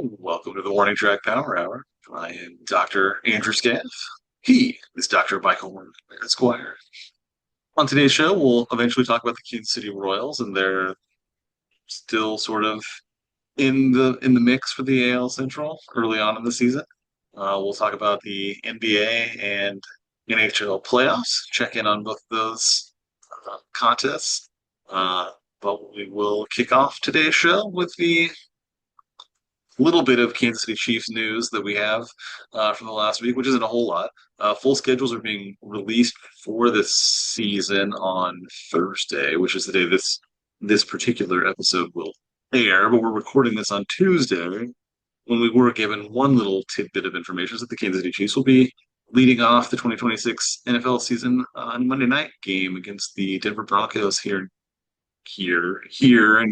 Welcome to the Warning Track Power Hour. I am Dr. Andrew Scaff. He is Dr. Michael Esquire. On today's show, we'll eventually talk about the Kansas City Royals, and they're still sort of in the mix for the AL Central early on in the season. We'll talk about the NBA and NHL playoffs, check in on both of those contests. Uh, but we will kick off today's show with the little bit of Kansas City Chiefs news that we have from the last week, which isn't a whole lot. Full schedules are being released for this season on Thursday, which is the day this particular episode will air. But we're recording this on Tuesday, when we were given one little tidbit of information is that the Kansas City Chiefs will be leading off the 2026 NFL season on Monday night game against the Denver Broncos here in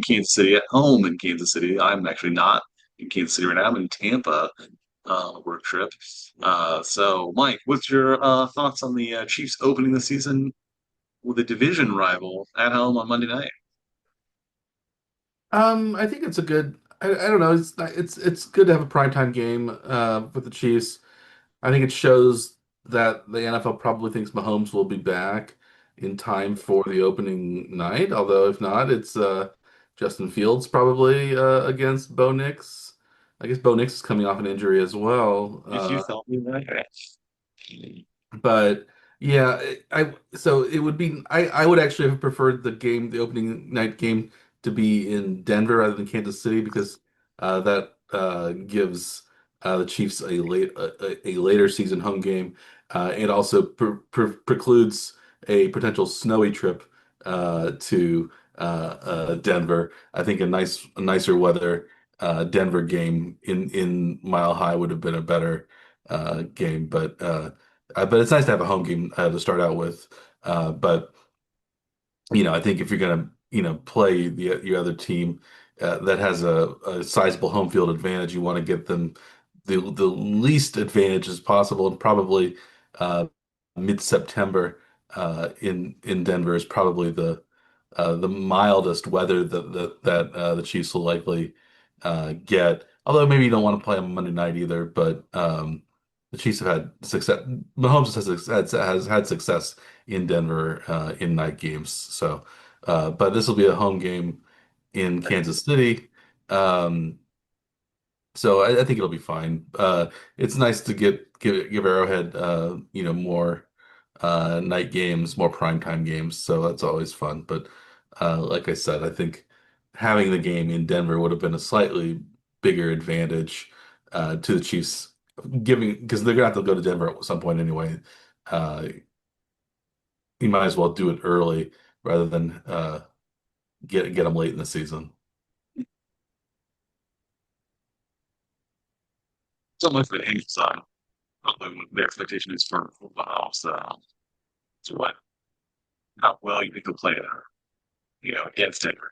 Kansas City, at home in Kansas City. I'm actually not in Kansas City right now. I'm in Tampa, work trip. So, Mike, what's your thoughts on the Chiefs opening the season with a division rival at home on Monday night? I think it's a good. I don't know. It's good to have a primetime game with the Chiefs. I think it shows that the NFL probably thinks Mahomes will be back in time for the opening night. Although if not, it's Justin Fields probably against Bo Nix. I guess Bo Nix is coming off an injury as well. If you tell me that. But yeah, so it would be I would actually have preferred the opening night game to be in Denver rather than Kansas City because that gives the Chiefs a later season home game. It also precludes a potential snowy trip to Denver. I think a nicer weather Denver game in Mile High would have been a better game, but it's nice to have a home game to start out with. But I think if you're gonna play your other team that has a sizable home field advantage, you want to get them the least advantage as possible, and probably uh, mid-September in Denver is probably the mildest weather that the Chiefs will likely get. Although maybe you don't want to play on Monday night either, but the Chiefs have had success. Mahomes has had success in Denver in night games. So, but this will be a home game in Kansas City. Um, so I think it'll be fine. It's nice to give Arrowhead more night games, more primetime games. So that's always fun. But like I said, I think having the game in Denver would have been a slightly bigger advantage to the Chiefs, giving because they're gonna have to go to Denver at some point anyway. Uh, you might as well do it early rather than get them late in the season. So much for the Angels side. The expectation is for Mahomes to what? How well you think he'll play against Denver.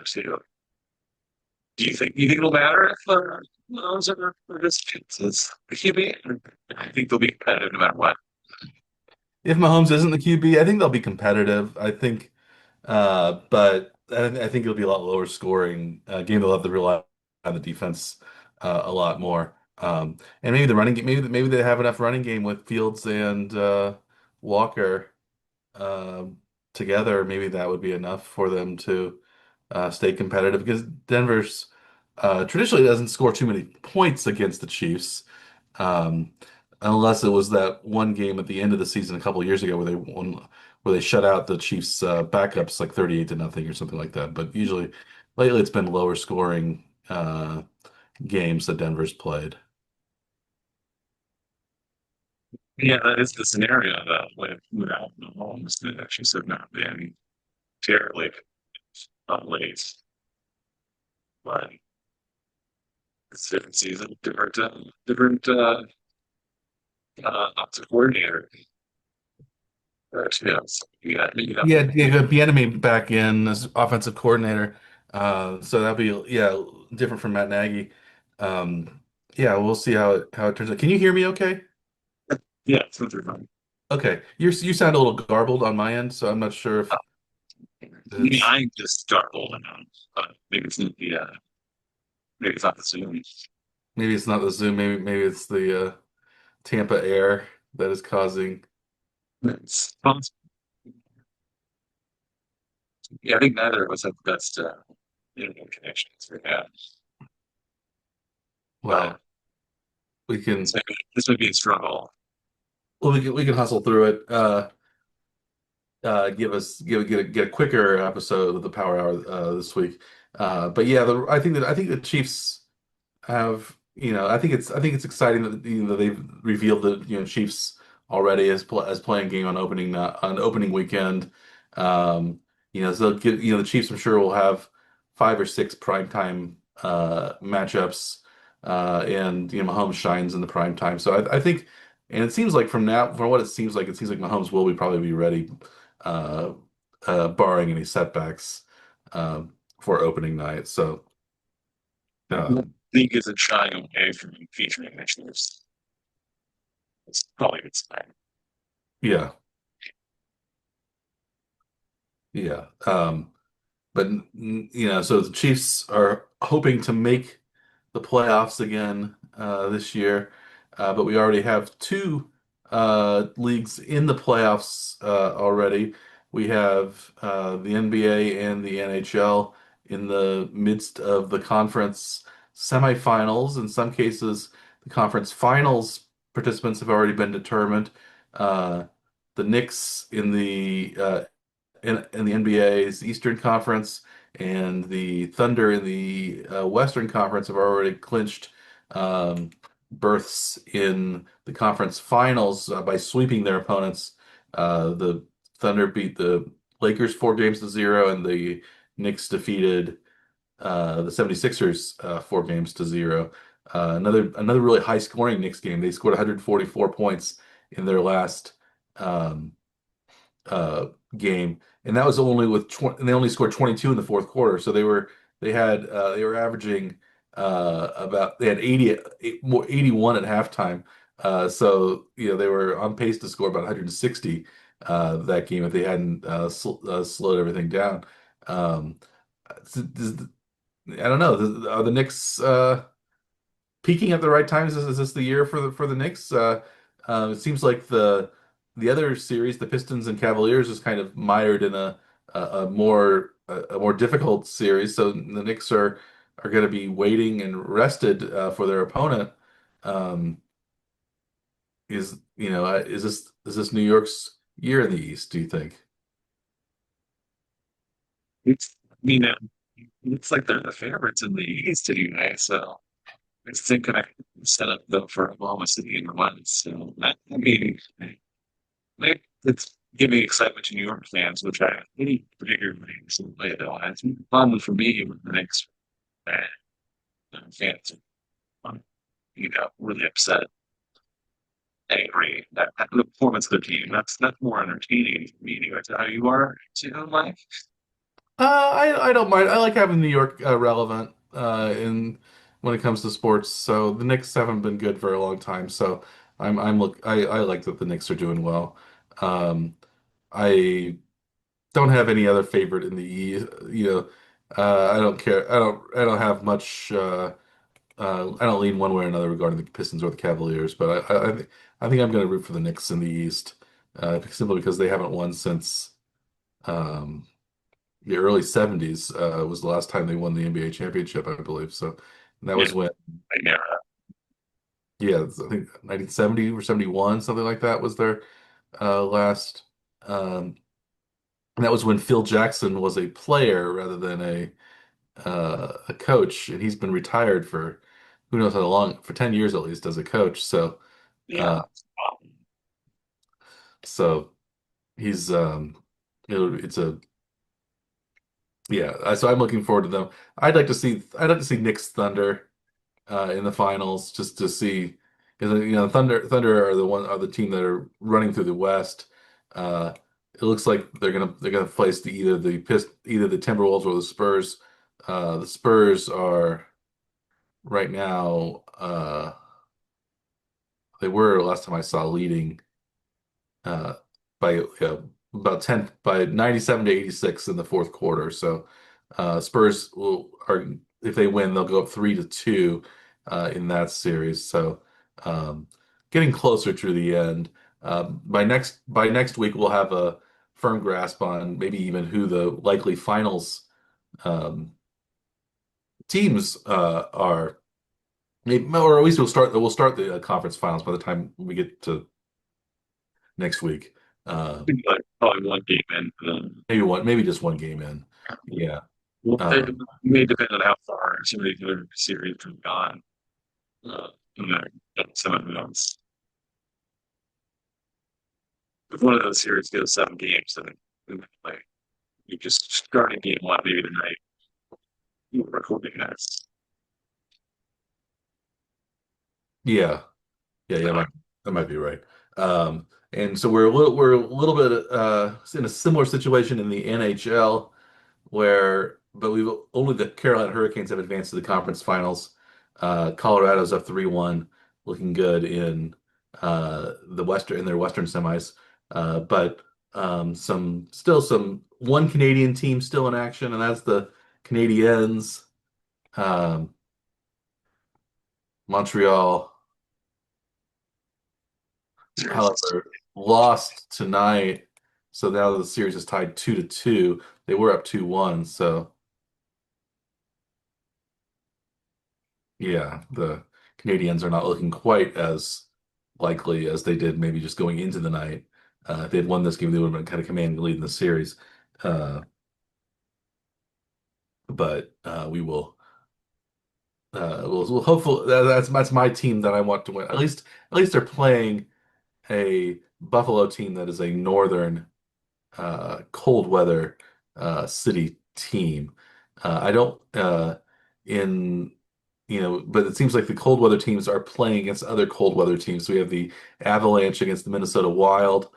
So, do you think it'll matter if Mahomes are his chances the QB? I think they'll be competitive no matter what. If Mahomes isn't the QB, I think they'll be competitive. But I think it'll be a lot lower scoring game. They'll have to rely on the defense a lot more. And maybe the running game, maybe they have enough running game with Fields and Walker together. Maybe that would be enough for them to stay competitive because Denver's traditionally doesn't score too many points against the Chiefs. Um, Unless it was that one game at the end of the season a couple of years ago where they shut out the Chiefs backups like 38-0 or something like that. But usually lately it's been lower scoring games that Denver's played. Yeah, that is the scenario that without Mahomes, that actually should not been terribly late. But it's a different season, different offensive coordinator. Yeah, so you got Yeah, Bieniemy back in as offensive coordinator. So that'll be different from Matt Nagy. Yeah, we'll see how it turns out. Can you hear me okay? yeah, it's through fun. Okay. You sound a little garbled on my end, so I'm not sure if it's I just startled, maybe it's not the Maybe it's not the Zoom. Maybe it's not the Zoom. Maybe it's the Tampa air that is causing. It's possible. Yeah, I think neither of us have the best internet connections right now. But Well, we can. this might be a struggle. Well, we can hustle through it. Give us get a quicker episode of the Power Hour this week. But yeah, I think the Chiefs have, I think it's exciting that they've revealed the Chiefs already as playing game on opening weekend. So the Chiefs, I'm sure, will have 5 or 6 primetime matchups, and Mahomes shines in the prime time. So I think, and it seems like from what it seems like Mahomes will probably be ready, uh, barring any setbacks, for opening night. So. Uh, The league isn't shying away from featuring initiatives. It's probably a good sign. yeah, yeah. But so the Chiefs are hoping to make the playoffs again this year, but we already have two leagues in the playoffs already. We have the NBA and the NHL in the midst of the conference semifinals. In some cases, the conference finals participants have already been determined. Uh, the Knicks in the NBA's Eastern Conference and the Thunder in the Western Conference have already clinched um, berths in the conference finals by sweeping their opponents. The Thunder beat the Lakers 4 games to 0, and the Knicks defeated the 76ers 4 games to 0. Another really high scoring Knicks game. They scored 144 points in their last um, uh, game, and that was only with 20, and they only scored 22 in the fourth quarter. So they were averaging about they had 81 at halftime. So they were on pace to score about 160 that game if they hadn't slowed everything down. Um, I don't know. Are the Knicks peaking at the right times? Is this the year for the Knicks? It seems like the other series, the Pistons and Cavaliers, is kind of mired in a more difficult series. So the Knicks are going to be waiting and rested for their opponent. Um, is this New York's year in the East, do you think? It's, you know, it's like they're the favorites in the East anyway. So it's thinking I set up though for Oklahoma City in the West. So I mean, it's giving excitement to New York fans, which I really particularly recently though. It's fun for me when the next fans are, really upset, angry at the performance of the team. That's more entertaining for me anyway. Is that how you are too, Mike? I don't mind. I like having New York relevant in when it comes to sports. So the Knicks haven't been good for a long time. So I like that the Knicks are doing well. Um, I don't have any other favorite in the East. I don't care. I don't have much. I don't lean one way or another regarding the Pistons or the Cavaliers. But I think I'm going to root for the Knicks in the East, simply because they haven't won since. Um, the early 70s was the last time they won the NBA championship, I believe. So that Yeah, was when, I never. yeah, I think 1970 or 71, something like that was their last. Um, and that was when Phil Jackson was a player rather than a coach, and he's been retired for who knows how long, for 10 years at least as a coach. So Yeah. uh, so he's it's a yeah. So I'm looking forward to them. I'd like to see Knicks Thunder in the finals just to see, because Thunder are the team that are running through the West. It looks like they're gonna face either the Timberwolves or the Spurs. The Spurs are right now, they were last time I saw leading uh, by about 97 to 86 in the fourth quarter. So Spurs are if they win, they'll go up 3-2 in that series. So um, getting closer to the end. By next week, we'll have a firm grasp on maybe even who the likely finals um, teams are. Maybe, or at least we'll start the conference finals by the time we get to next week. Uh, Like probably one game in. maybe just one game in. Yeah. Well, it Um, may depend on how far some of the other series have gone. Uh, and some of those. If one of those series goes 7 games, then like you just starting game one maybe tonight. You were recording this. yeah. Yeah, that might be right. And so we're a little bit in a similar situation in the NHL but we've only the Carolina Hurricanes have advanced to the conference finals. Colorado's up 3-1, looking good in their Western semis. But some one Canadian team still in action, and that's the Canadiens. Um, Montreal, however, lost tonight, so now the series is tied 2-2. They were up 2-1, so yeah, the Canadians are not looking quite as likely as they did maybe just going into the night. If they had won this game, they would have been kind of commanding the lead in the series. Uh, but we'll hopefully that's my team that I want to win. At least they're playing a Buffalo team that is a northern cold weather city team. I don't in but it seems like the cold weather teams are playing against other cold weather teams. So we have the Avalanche against the Minnesota Wild,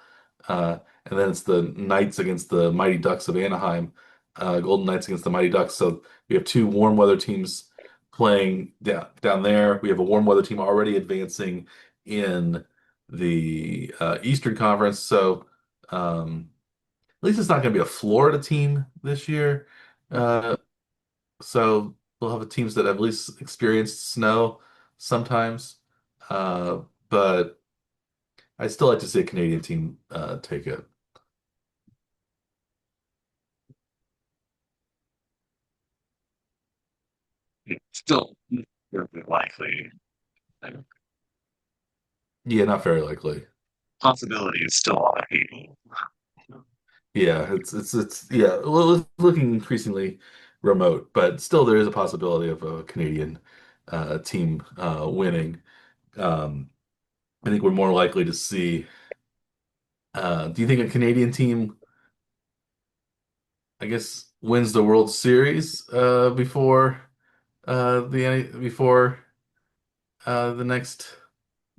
and then it's the Knights against the Mighty Ducks of Anaheim, Golden Knights against the Mighty Ducks. So we have two warm weather teams playing down there. We have a warm weather team already advancing in the Eastern Conference. So at least it's not going to be a Florida team this year. Uh, so we'll have teams that have at least experienced snow sometimes. Uh, but I still like to see a Canadian team take it. Still very likely. Like, Yeah, not very likely. possibility is still on the table. Yeah, it's yeah, well, it's looking increasingly remote, but still there is a possibility of a Canadian team winning. Um, I think we're more likely to see. Do you think a Canadian team, I guess, wins the World Series before the next?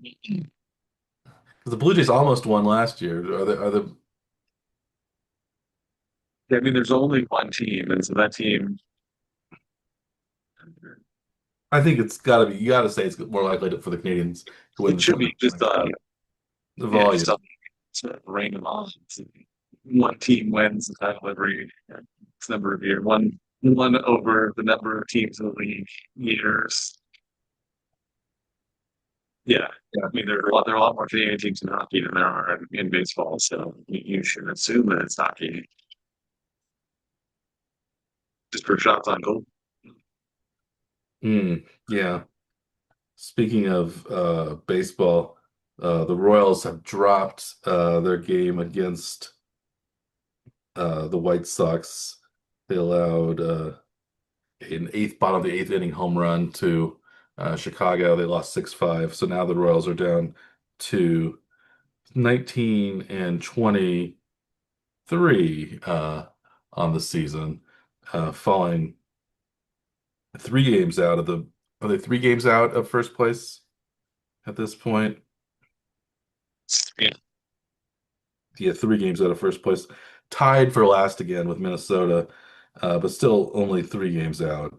'Cause the Blue Jays almost won last year. Are the I mean, there's only one team, and so that team, I think it's got to be. You got to say it's more likely for the Canadians to win it the should be tournament just the yeah, just volume. to random odds. One team wins the title every X number of years. One over the number of teams in the league years. Yeah, I mean there are a lot more Canadian teams in hockey than there are in baseball, so you should assume that it's hockey just for shots on goal. Yeah. Speaking of baseball, the Royals have dropped their game against the White Sox. They allowed an bottom of the eighth inning home run to Chicago. They lost 6-5. So now the Royals are down to 19-23 on the season, falling 3 games out of the. Are they 3 games out of first place at this point? Yeah, Yeah, 3 games out of first place, tied for last again with Minnesota, but still only 3 games out.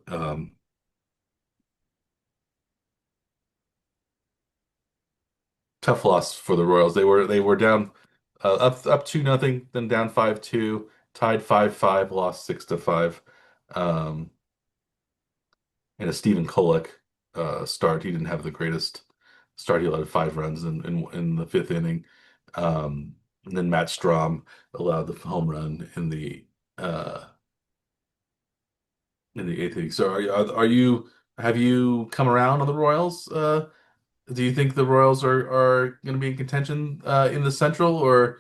Tough loss for the Royals. They were down up 2-0, then down 5-2, tied 5-5, lost 6-5. Um, and a Stephen Kolek start. He didn't have the greatest start. He allowed 5 runs in the fifth inning. And then Matt Strom allowed the home run uh, in the eighth inning. So are you have you come around on the Royals? Do you think the Royals are going to be in contention in the Central, or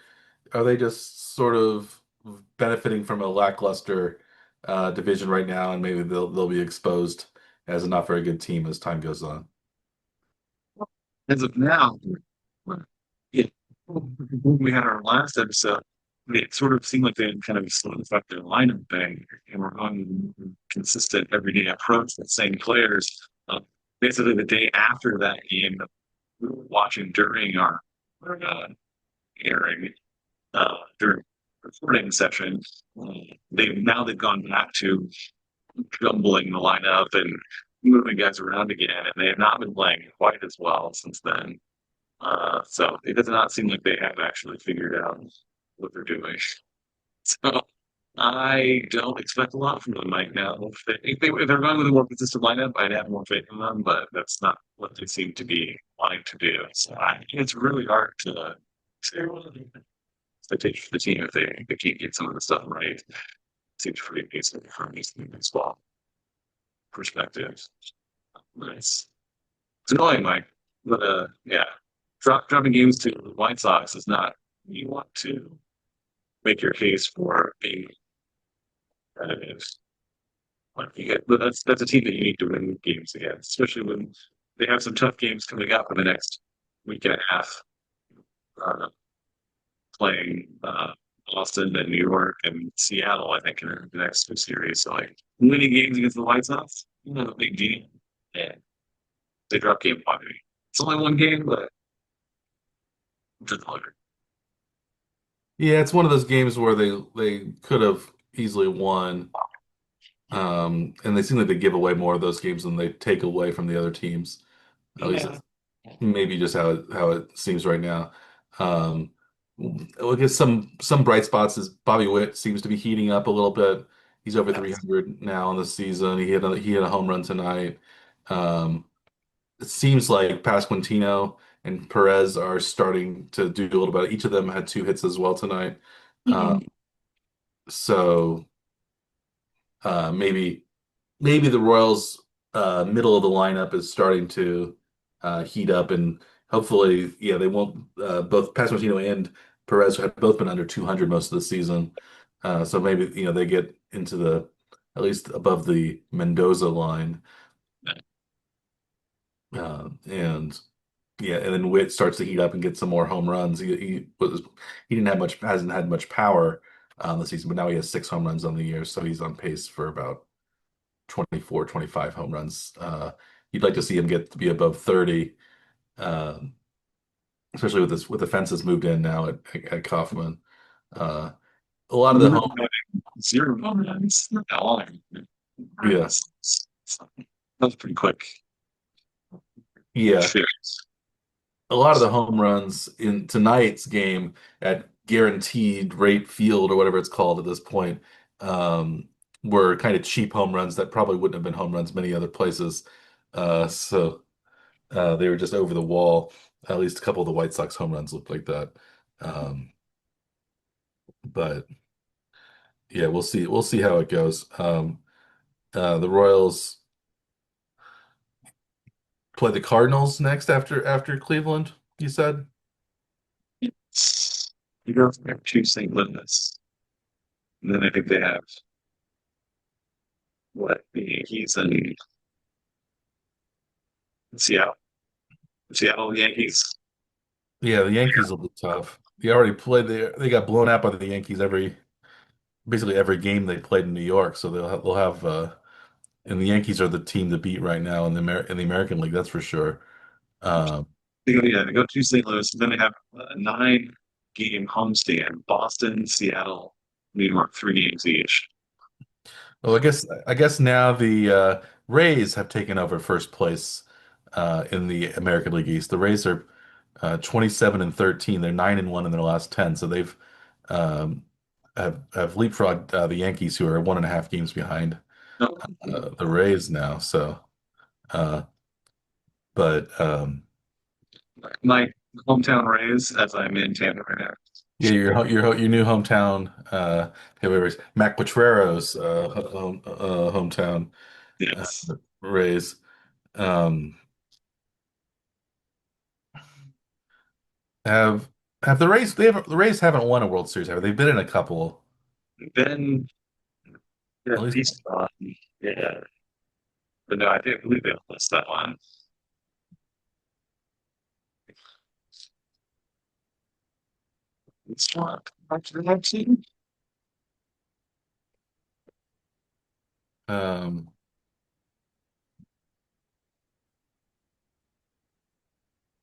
are they just sort of benefiting from a lackluster division right now, and maybe they'll be exposed as a not very good team as time goes on? As of now, yeah, when we had our last episode, it sort of seemed like they had kind of solidified their lineup thing and were on consistent everyday approach with same players. Basically, the day after that game, we were watching during our uh, airing, during recording session, they've gone back to jumbling the lineup and moving guys around again, and they have not been playing quite as well since then. So it does not seem like they have actually figured out what they're doing. So I don't expect a lot from them right now. If they're going with a more consistent lineup, I'd have more faith in them, but that's not what they seem to be wanting to do. So it's really hard to say what expectation for the team if they can't get some of the stuff right. Seems pretty basic from his baseball perspective. Nice. It's annoying, Mike. But yeah, dropping games to the White Sox is not. You want to make your case for being competitive. Like you get, but that's a team that you need to win games against, especially when they have some tough games coming up in the next week and a half. Uh, Playing Boston and New York and Seattle, I think, in the next two series. So like winning games against the White Sox, a big deal. And they drop game five. It's only one game, but it's delivered. Yeah, it's one of those games where they could have easily won, and they seem like they give away more of those games than they take away from the other teams. At least Yeah. that's maybe just how it seems right now. Um, I guess some bright spots is Bobby Witt seems to be heating up a little bit. He's over Yes. 300 now in the season. He hit a home run tonight. Um, it seems like Pasquantino and Perez are starting to do a little better. Each of them had 2 hits as well tonight. Mhm. So maybe the Royals middle of the lineup is starting to heat up, and hopefully, yeah, they won't. Both Pasquantino and Perez have both been under 200 most of the season, so maybe they get into the at least above the Mendoza line, and yeah, and then Witt starts to heat up and get some more home runs. He didn't have much hasn't had much power this season, but now he has 6 home runs on the year, so he's on pace for about 24, 25 home runs. You'd like to see him get to be above 30, uh, especially with the fences moved in now at Kaufman. Uh, a lot of the home, Zero moments. yeah, That's pretty quick. yeah, Sure. a lot of the home runs in tonight's game at Guaranteed Rate Field or whatever it's called at this point were kind of cheap home runs that probably wouldn't have been home runs many other places. So they were just over the wall. At least a couple of the White Sox home runs looked like that. Um, but yeah, we'll see. We'll see how it goes. The Royals play the Cardinals next after Cleveland. You said? You go from two St. Louis. And then I think they have what the Yankees and Seattle. Seattle Yankees. Yeah, the Yankees will be tough. They already played. They got blown out by the Yankees basically every game they played in New York. So they'll have and the Yankees are the team to beat right now in the American League. That's for sure. Um, They go to St. Louis, and then they have a 9 game homestand. Boston, Seattle, New York, 3 games each. Well, I guess now the Rays have taken over first place in the American League East. The Rays are 27-13. They're 9-1 in their last 10. So they've um, have leapfrogged the Yankees, who are 1.5 games behind No, the Rays now. So Uh, but My hometown Rays, as I'm in Tampa right now. yeah, your new hometown, whoever's Mac Potrero's hometown uh, Yes. Rays. Um, have have the Rays? The Rays haven't won a World Series, have they? They've been in a couple, Then at at least. least yeah. But no, I didn't believe they lost that one. It's not actually that team. Um,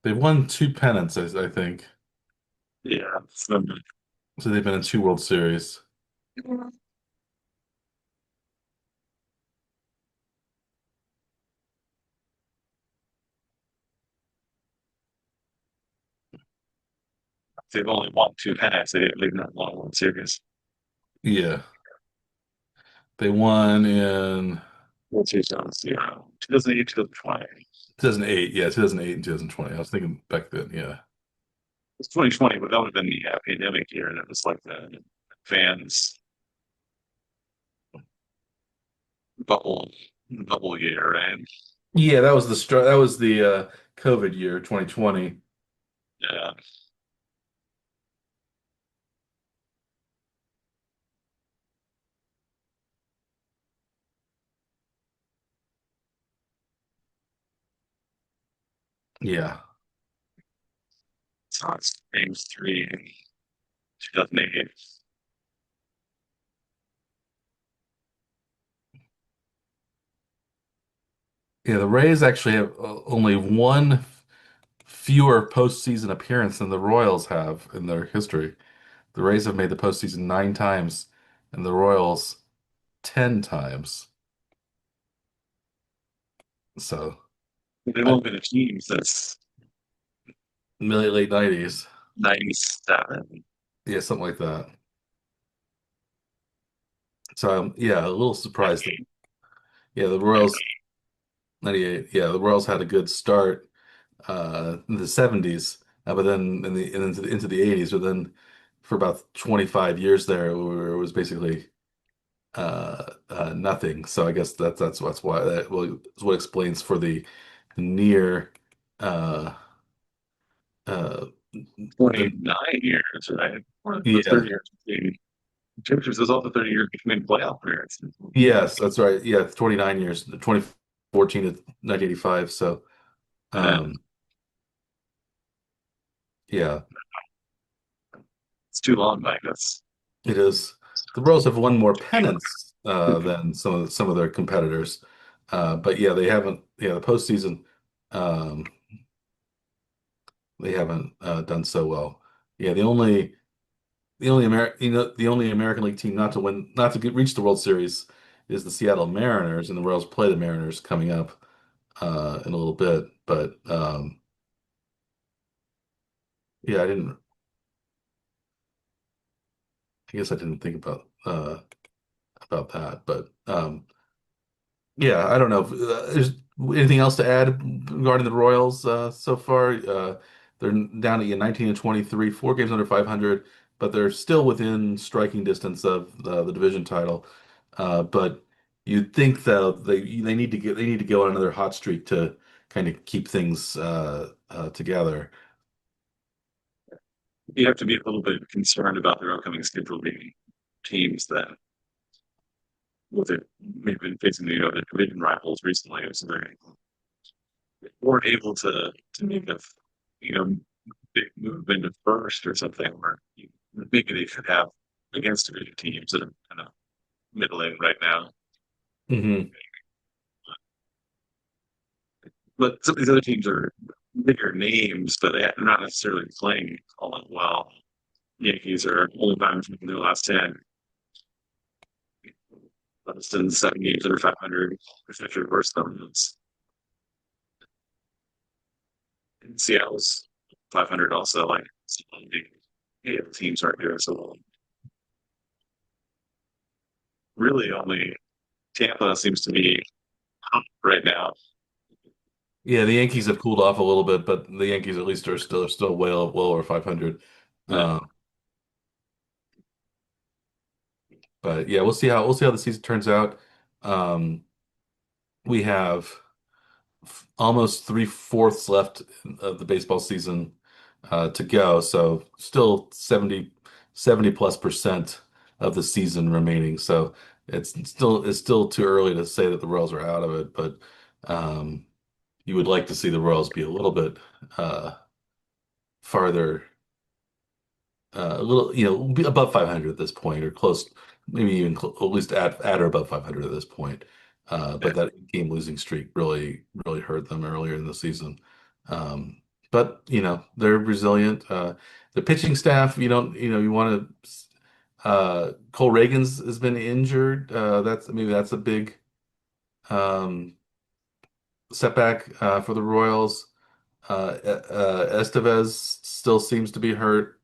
they've won two pennants, I think. Yeah. So, So they've been in two World Series. they've only won two pennants. They've not won a World Series. Yeah, they won in World Series on 2008, 2020. 2008. Yeah, 2008 and 2020. I was thinking back then. Yeah, It's 2020, but that would have been the pandemic year, and it was like the fans bubble bubble year, right? yeah. That was the COVID year, 2020. Yeah. Yeah, So it's games three in 2008. yeah. The Rays actually have only one fewer postseason appearance than the Royals have in their history. The Rays have made the postseason 9 times, and the Royals 10 times. So, They've I, only been a team since late 90s. 97. Yeah, something like that. So, yeah, a little surprised that, yeah, the Royals, 98, yeah, the Royals had a good start in the 70s, but then into the 80s, but then for about 25 years there, it was basically nothing. So I guess that's why that is what explains for the near uh, uh, the 29 years, right? Or the yeah 30 years between Championships is also 30 years between playoff appearances. yes, that's right. Yeah, 29 years, 2014 to 1985. So And um, yeah, it's too long, Mike. That's it is. The Royals have won more pennants than some of their competitors, but yeah, they haven't. Yeah, the postseason, um, they haven't done so well. Yeah, the only American League team not to reach the World Series is the Seattle Mariners, and the Royals play the Mariners coming up in a little bit. But yeah, I guess I didn't think about that. But yeah, I don't know. If, there's anything else to add regarding the Royals so far? They're down at 19 and 23, 4 games under 500, but they're still within striking distance of the division title. But you'd think that they need to go on another hot streak to kind of keep things together. you have to be a little bit concerned about their upcoming schedule being teams that with it maybe been facing the division rivals recently, so they weren't able to make a big move into first or something, or maybe they should have against division teams that are kind of middling right now. Hmm. But some of these other teams are bigger names, but they're not necessarily playing all that well. Yankees are only 500 in their last 10. Boston's 7 games under 500. If you reverse them, it's Seattle's 500 also. Like, yeah, the teams aren't doing so well. Really, only Tampa seems to be hot right now. Yeah, the Yankees have cooled off a little bit, but the Yankees at least are still well over 500. Yeah. Uh, but yeah, we'll see how the season turns out. Um, we have almost three-fourths left of the baseball season to go, so still 70 plus percent of the season remaining. So it's still too early to say that the Royals are out of it, but um, you would like to see the Royals be a little bit uh, farther, a little, be above 500 at this point, or close, maybe even at least at or above 500 at this point. Yeah. But that game losing streak really hurt them earlier in the season. Um, but they're resilient. The pitching staff, you want to. Cole Reagans has been injured. That's a big setback for the Royals. Estevez still seems to be hurt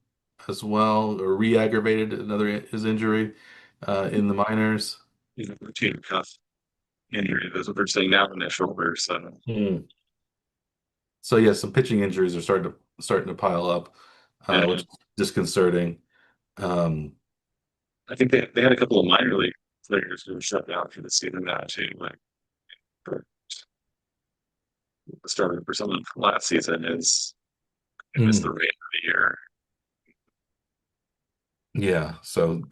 as well, or re-aggravated his injury in the minors. Routine cuff injury. That's what they're saying now in their shoulder. So Hmm. So yeah, some pitching injuries are starting to pile up, which yeah, is disconcerting. Um, I think they had a couple of minor league players who were shut down for the season now too. Like for starting for someone from last season is it was the mm, rate of the year. yeah, so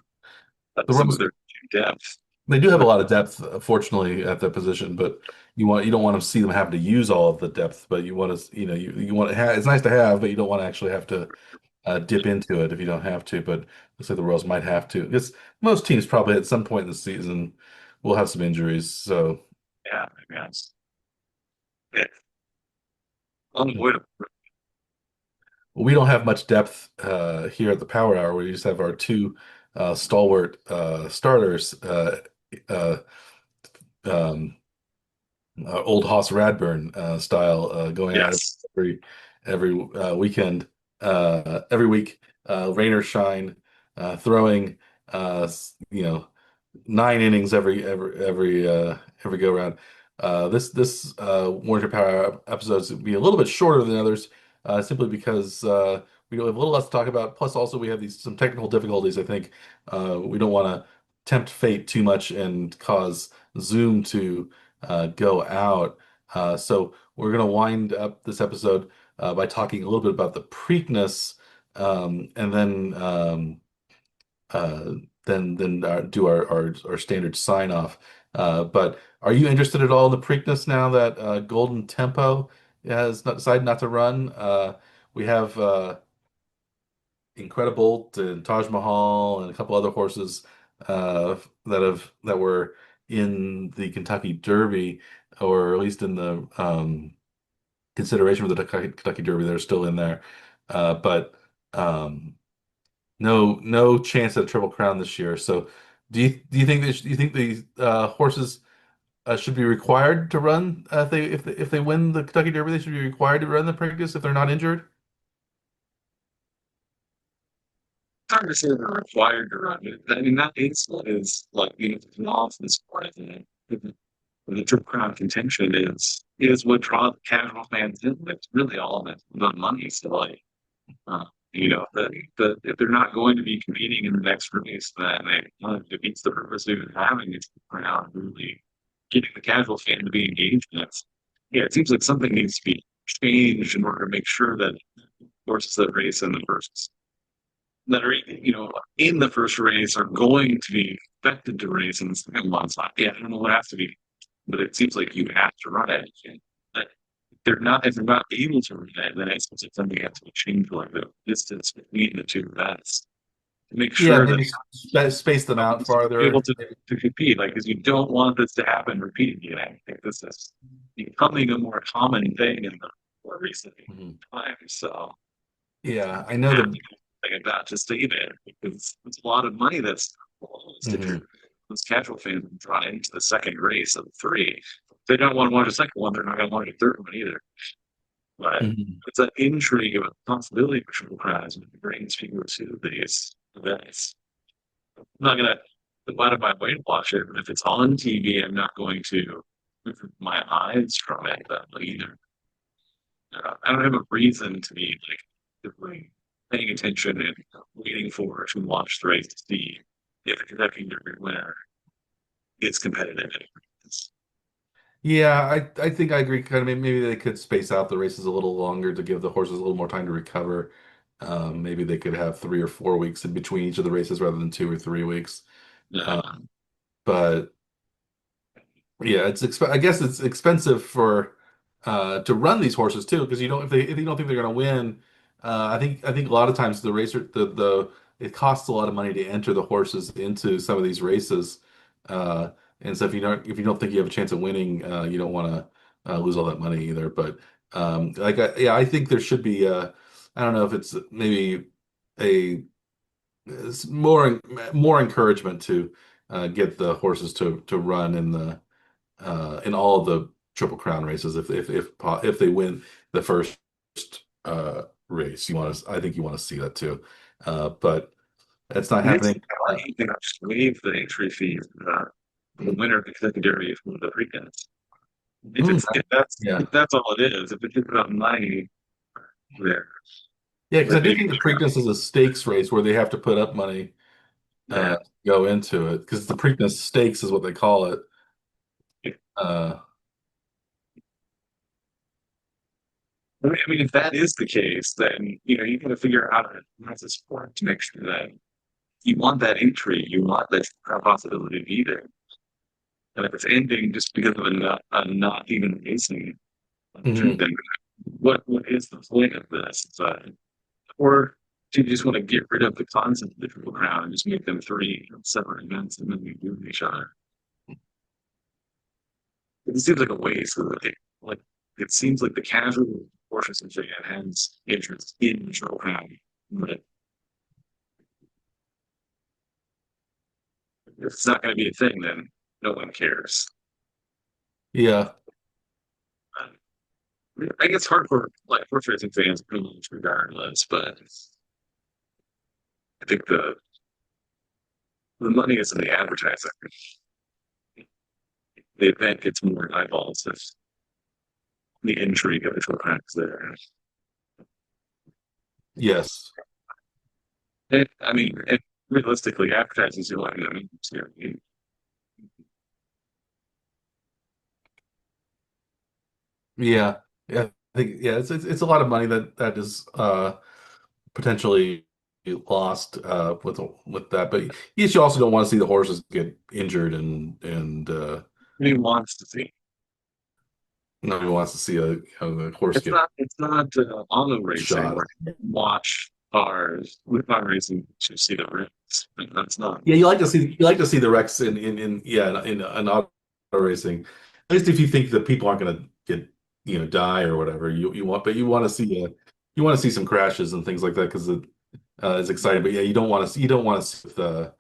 the That's some of Royals their depth. they do have a But lot of depth, fortunately, at that position, but you don't want to see them have to use all of the depth, but you want to you want to have it's nice to have, but you don't want to actually have to dip into it if you don't have to. But looks like the Royals might have to. Because most teams probably at some point in the season will have some injuries, so yeah, I guess yeah, unavoidable. we don't have much depth here at the Power Hour. We just have our two stalwart starters, uh, um, old Hoss Radburn style, going at it Yes. every weekend, every week, rain or shine, throwing, you know, 9 innings every go round. This Warrior Power episodes will be a little bit shorter than others, simply because we have a little less to talk about. Plus, also we have some technical difficulties. I think we don't want to tempt fate too much and cause Zoom to go out. So we're going to wind up this episode by talking a little bit about the Preakness, and uh, then do our standard sign off. But are you interested at all in the Preakness now that Golden Tempo has decided not to run? We have Incredibolt and Taj Mahal and a couple other horses that were in the Kentucky Derby, or at least in the consideration for the Kentucky Derby. They're still in there, but um, no chance at a Triple Crown this year. So, do you think the horses should be required to run if they win the Kentucky Derby? They should be required to run the Preakness if they're not injured. It's hard to say they're required to run it. I mean, that is like an awful sport. I think the Triple Crown contention is what draws the casual fans in. It's really all the money. So like, uh, if they're not going to be competing in the next race, then it kind of defeats the purpose of even having it around, really getting the casual fan to be engaged in it. Yeah, it seems like something needs to be changed in order to make sure that horses that race in the first that are in the first race are going to be expected to race in the second one. So yeah, I don't know what has to be, but it seems like you have to run it. But if they're not able to run it, then it seems like something has to be changed, like the distance between the two events to make Yeah, sure that maybe space them out be able farther. to compete. Like, because you don't want this to happen repeatedly. And I think this is becoming a more common thing in the more recent Mhm. times. So Yeah, I you know have the. to do something about to stay there because it's a lot of money that's lost if you're Mhm. those casual fans drawn into the second race of the three. If they don't want to watch the second one, they're not going to watch the third one either. But Mhm. it's an intrigue of a possibility for triple prize when it brings people to these events. I'm not going to divide my way to watch it, but if it's on TV, I'm not going to move my eyes from it either. I don't have a reason to be like actively paying attention and waiting for to watch the race to see if the Kentucky Derby winner is competitive. Yeah, I think I agree. Kind of maybe they could space out the races a little longer to give the horses a little more time to recover. Maybe they could have 3 or 4 weeks in between each of the races rather than 2 or 3 weeks. Uh, But yeah, I guess it's expensive for to run these horses too, because you don't if you don't think they're going to win, I think a lot of times the racer the it costs a lot of money to enter the horses into some of these races, uh, and so if you don't think you have a chance of winning, you don't want to lose all that money either. But yeah, I think there should be I don't know if it's maybe a it's more encouragement to get the horses to run in all of the Triple Crown races if they win the first race. I think you want to see that too, but that's not it's happening. why you think I just waive the entry fee for the winner of the Kentucky Derby from the Preakness. If Mm, it's yeah, if that's all it is, if it's just about money there, yeah, because I like do maybe think the Preakness is a stakes race where they have to put up money yeah. to go into it because the Preakness Stakes is what they call it. Uh, I mean, if that is the case, then you got to figure out how to sport to make sure that you want that entry, you want that possibility to be there. And if it's ending just because of a not even racing, mhm. then what is the point of this? Or do you just want to get rid of the concept of the Triple Crown and just make them three separate events and then we do each other? It seems like a waste of like it seems like the casual Orpheus fan has interest in the Triple Crown, but if it's not going to be a thing, then no one cares. Yeah, I think it's hard for like horse racing fans pretty much regardless, but I think the money is in the advertising. The event gets more eyeballs if the intrigue of the Triple Crown is there. yes, I mean, realistically, advertising is the only thing that means yeah, yeah. I think yeah, it's a lot of money that is potentially lost with that. But yes, you also don't want to see the horses get injured and he wants to see. nobody wants to see a horse get It's not auto racing shot. where you watch cars with car racing to see the rims. That's not. Yeah, you like to see the wrecks in yeah in an auto racing. At least if you think that people aren't going to get die or whatever, you want to see some crashes and things like that because it's exciting. But yeah, you don't want to see the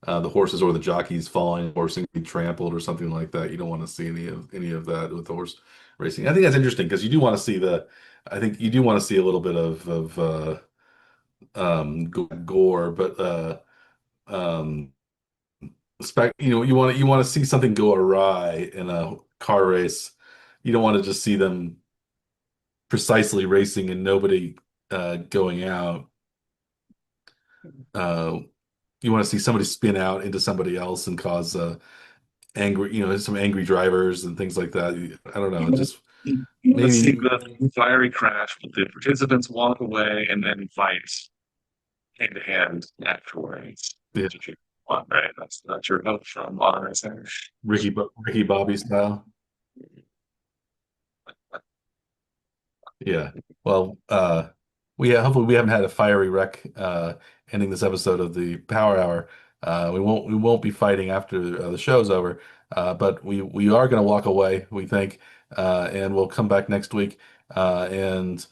horses or the jockeys falling or being trampled or something like that. You don't want to see any of that with the horse racing. I think that's interesting because you do want to see the. I think you do want to see a little bit of gore, but um, you want to see something go awry in a car race. You don't want to just see them precisely racing and nobody going out. Uh, you want to see somebody spin out into somebody else and cause some angry drivers and things like that. I don't know. It You just want to see maybe, the fiery crash, but the participants walk away and then fight hand to hand afterwards. yeah, That's what you want, right? That's not your note from auto racing. Ricky Bobby style. Yeah. Well, hopefully we haven't had a fiery wreck ending this episode of the Power Hour. We won't be fighting after the show's over, but we are going to walk away, we think, and we'll come back next week. And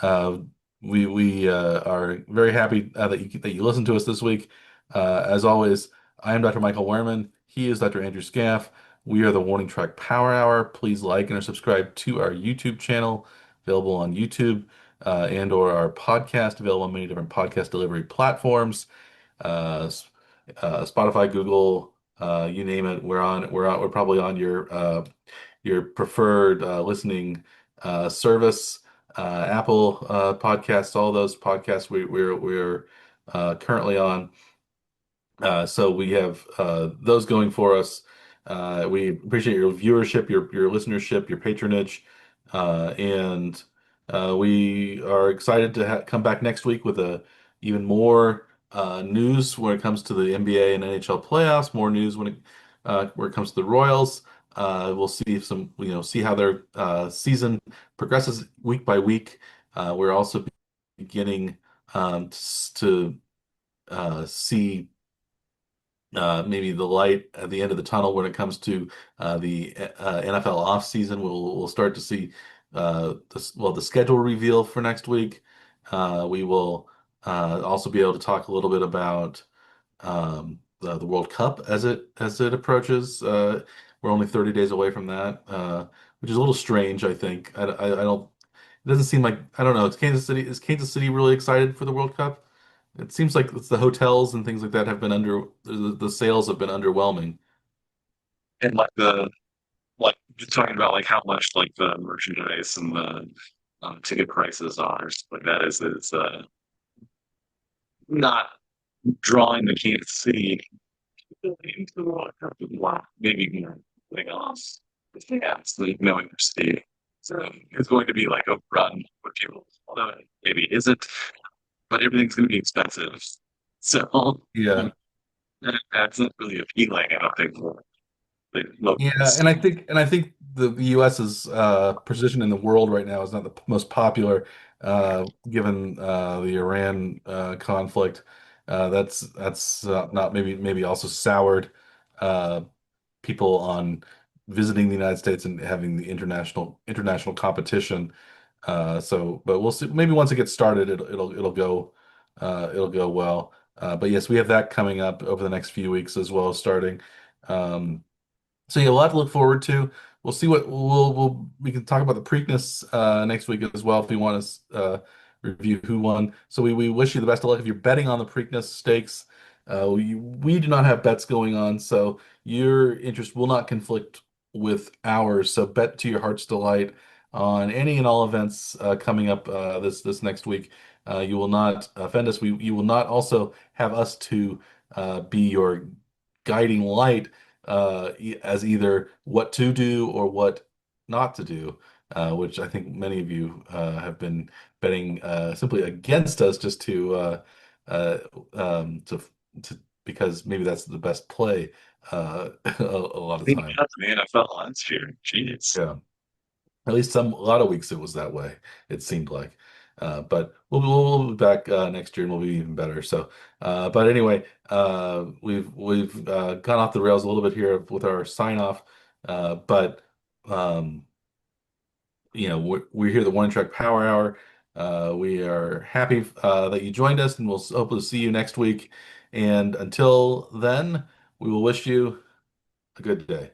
uh, we are very happy that you listened to us this week. As always, I am Dr. Michael Werman. He is Dr. Andrew Scaff. We are the Warning Track Power Hour. Please like and subscribe to our YouTube channel available on YouTube, and/or our podcast available on many different podcast delivery platforms, uh, Spotify, Google, you name it. We're probably on your preferred listening service. Apple podcasts, all those podcasts we're currently on. So we have those going for us. We appreciate your viewership, your listenership, your patronage, and we are excited to come back next week with even more news when it comes to the NBA and NHL playoffs. More news when it comes to the Royals. We'll see see how their season progresses week by week. We're also beginning to see maybe the light at the end of the tunnel when it comes to the NFL offseason. We'll start to see the schedule reveal for next week. We will also be able to talk a little bit about the World Cup as it approaches. We're only 30 days away from that, which is a little strange, I think. I don't. It doesn't seem like I don't know. It's Kansas City. Is Kansas City really excited for the World Cup? It seems like it's the hotels and things like that have been the sales have been underwhelming. And like just talking about like how much like the merchandise and the ticket prices are, stuff like that is not drawing the Kansas City into the World Cup. Wow, maybe more something else. Yeah, absolutely knowing their city. So it's going to be like a run with people, although it maybe isn't, but everything's going to be expensive. So Yeah. that's not really appealing, I don't think, for the Yeah, locals. and I think the U.S.'s position in the world right now is not the most popular, given the Iran conflict. That's not maybe also soured uh, people on visiting the United States and having the international competition. But we'll see. Maybe once it gets started, it'll go well. But yes, we have that coming up over the next few weeks as well as starting. Um, so yeah, a lot to look forward to. We'll see what we can talk about the Preakness next week as well if you want to review who won. So we wish you the best of luck if you're betting on the Preakness Stakes. We do not have bets going on, so your interest will not conflict with ours. So bet to your heart's delight on any and all events coming up this next week. You will not offend us. You will not also have us to be your guiding light as either what to do or what not to do, which I think many of you have been betting simply against us just uh, to because maybe that's the best play a lot of the Being time. out in the NFL last year, jeez. Yeah. At least a lot of weeks it was that way, it seemed like. But we'll be back next year and we'll be even better. So, but anyway, we've gone off the rails a little bit here with our sign off. But um, we're here at the One Track Power Hour. We are happy that you joined us, and we'll hopefully see you next week. And until then, we will wish you a good day.